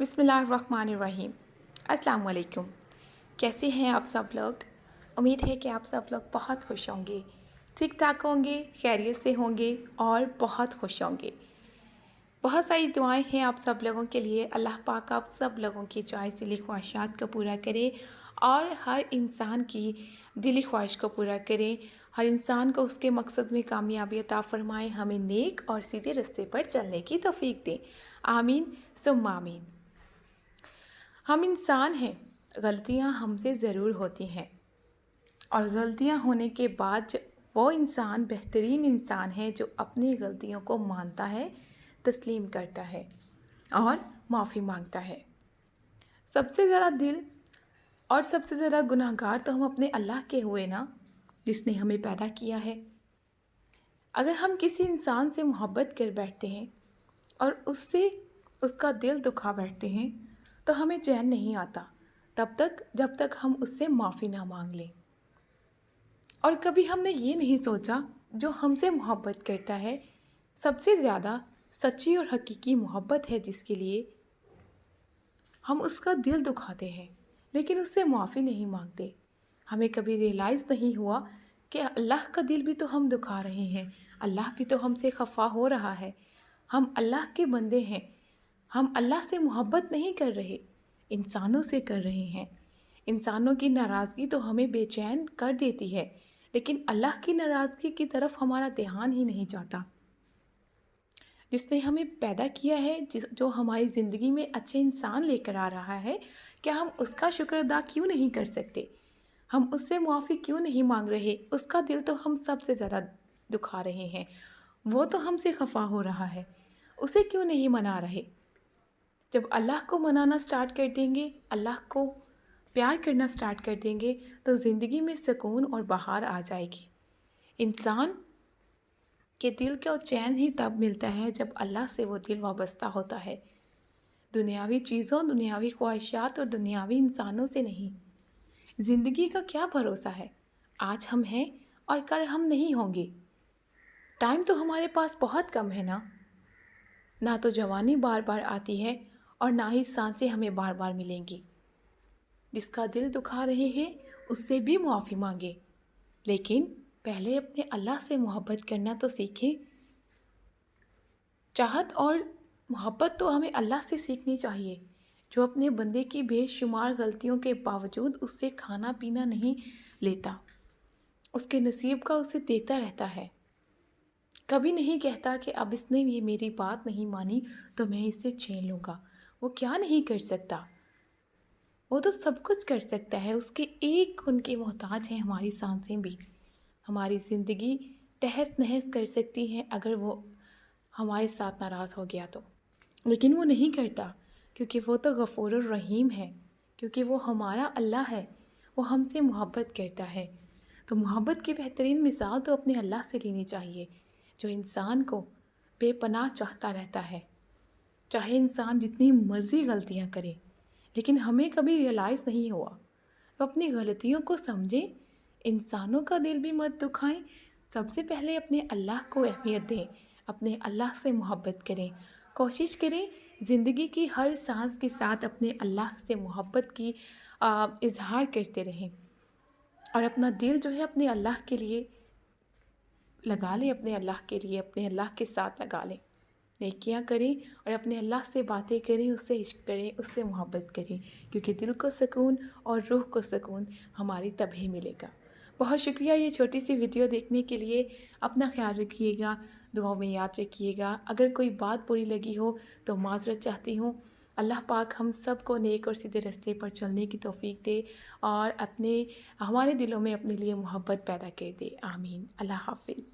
बिस्मिल्लाहिर्रहमानिर्रहीम। अस्सलाम वालेकुम। कैसे हैं आप सब लोग? उम्मीद है कि आप सब लोग बहुत खुश होंगे, ठीक ठाक होंगे, खैरियत से होंगे और बहुत खुश होंगे। बहुत सारी दुआएं हैं आप सब लोगों के लिए। अल्लाह पाक आप सब लोगों की जायज़ दिली ख्वाहिशात को पूरा करे और हर इंसान की दिली ख्वाहिश को पूरा करे। हर इंसान को उसके मकसद में कामयाबी अता फ़रमाए, हमें नेक और सीधे रास्ते पर चलने की तौफीक दें। आमीन सुम्मा आमीन। हम इंसान हैं, गलतियां हमसे ज़रूर होती हैं और गलतियां होने के बाद वो इंसान बेहतरीन इंसान है जो अपनी गलतियों को मानता है, तस्लीम करता है और माफ़ी मांगता है। सबसे ज़्यादा दिल और सबसे ज़्यादा गुनाहगार तो हम अपने अल्लाह के हुए ना, जिसने हमें पैदा किया है। अगर हम किसी इंसान से मोहब्बत कर बैठते हैं और उससे उसका दिल दुखा बैठते हैं तो हमें चैन नहीं आता तब तक जब तक हम उससे माफ़ी ना मांग लें। और कभी हमने ये नहीं सोचा जो हमसे मोहब्बत करता है सबसे ज़्यादा सच्ची और हकीकी मोहब्बत है, जिसके लिए हम उसका दिल दुखाते हैं लेकिन उससे माफ़ी नहीं मांगते। हमें कभी रियलाइज़ नहीं हुआ कि अल्लाह का दिल भी तो हम दुखा रहे हैं, अल्लाह भी तो हमसे खफा हो रहा है। हम अल्लाह के बंदे हैं, हम अल्लाह से मोहब्बत नहीं कर रहे, इंसानों से कर रहे हैं। इंसानों की नाराज़गी तो हमें बेचैन कर देती है, लेकिन अल्लाह की नाराज़गी की तरफ हमारा ध्यान ही नहीं जाता। जिसने हमें पैदा किया है, जो हमारी ज़िंदगी में अच्छे इंसान लेकर आ रहा है, क्या हम उसका शुक्र अदा क्यों नहीं कर सकते? हम उससे मुआफ़ी क्यों नहीं मांग रहे? उसका दिल तो हम सबसे ज़्यादा दुखा रहे हैं, वो तो हमसे खफा हो रहा है, उसे क्यों नहीं मना रहे? जब अल्लाह को मनाना स्टार्ट कर देंगे, अल्लाह को प्यार करना स्टार्ट कर देंगे तो ज़िंदगी में सुकून और बहार आ जाएगी। इंसान के दिल को चैन ही तब मिलता है जब अल्लाह से वो दिल वाबस्ता होता है, दुनियावी चीज़ों, दुनियावी ख्वाहिशात और दुनियावी इंसानों से नहीं। ज़िंदगी का क्या भरोसा है, आज हम हैं और कल हम नहीं होंगे। टाइम तो हमारे पास बहुत कम है ना तो जवानी बार बार आती है और ना ही सांसें हमें बार बार मिलेंगी। जिसका दिल दुखा रहे हैं उससे भी मुआफ़ी मांगे, लेकिन पहले अपने अल्लाह से मोहब्बत करना तो सीखें। चाहत और मोहब्बत तो हमें अल्लाह से सीखनी चाहिए, जो अपने बंदे की बेशुमार गलतियों के बावजूद उससे खाना पीना नहीं लेता, उसके नसीब का उसे देता रहता है। कभी नहीं कहता कि अब इसने ये मेरी बात नहीं मानी तो मैं इसे छीन लूँगा। वो क्या नहीं कर सकता, वो तो सब कुछ कर सकता है। उसके एक उनकी मोहताज हैं हमारी सांसें भी। हमारी ज़िंदगी तहस नहस कर सकती हैं अगर वो हमारे साथ नाराज़ हो गया तो, लेकिन वो नहीं करता, क्योंकि वो तो गफ़ूरुर रहीम है, क्योंकि वो हमारा अल्लाह है, वो हमसे मोहब्बत करता है। तो मोहब्बत की बेहतरीन मिसाल तो अपने अल्लाह से लेनी चाहिए, जो इंसान को बेपनाह चाहता रहता है। चाहे इंसान जितनी मर्ज़ी गलतियाँ करे, लेकिन हमें कभी रियलाइज़ नहीं हुआ। तो अपनी गलतियों को समझें, इंसानों का दिल भी मत दुखाएं। सबसे पहले अपने अल्लाह को अहमियत दें, अपने अल्लाह से मोहब्बत करें। कोशिश करें ज़िंदगी की हर सांस के साथ अपने अल्लाह से मोहब्बत की इजहार करते रहें और अपना दिल जो है अपने अल्लाह के लिए लगा लें, अपने अल्लाह के लिए, अपने अल्लाह के साथ लगा लें। नेकियां करें और अपने अल्लाह से बातें करें, उससे इश्क करें, उससे मोहब्बत करें, क्योंकि दिल को सुकून और रूह को सुकून हमारी तभी मिलेगा। बहुत शुक्रिया ये छोटी सी वीडियो देखने के लिए। अपना ख्याल रखिएगा, दुआओं में याद रखिएगा। अगर कोई बात बुरी लगी हो तो माज़रत चाहती हूँ। अल्लाह पाक हम सब को नेक और सीधे रास्ते पर चलने की तौफीक दे और हमारे दिलों में अपने लिए मोहब्बत पैदा कर दे। आमीन। अल्लाह हाफ़िज़।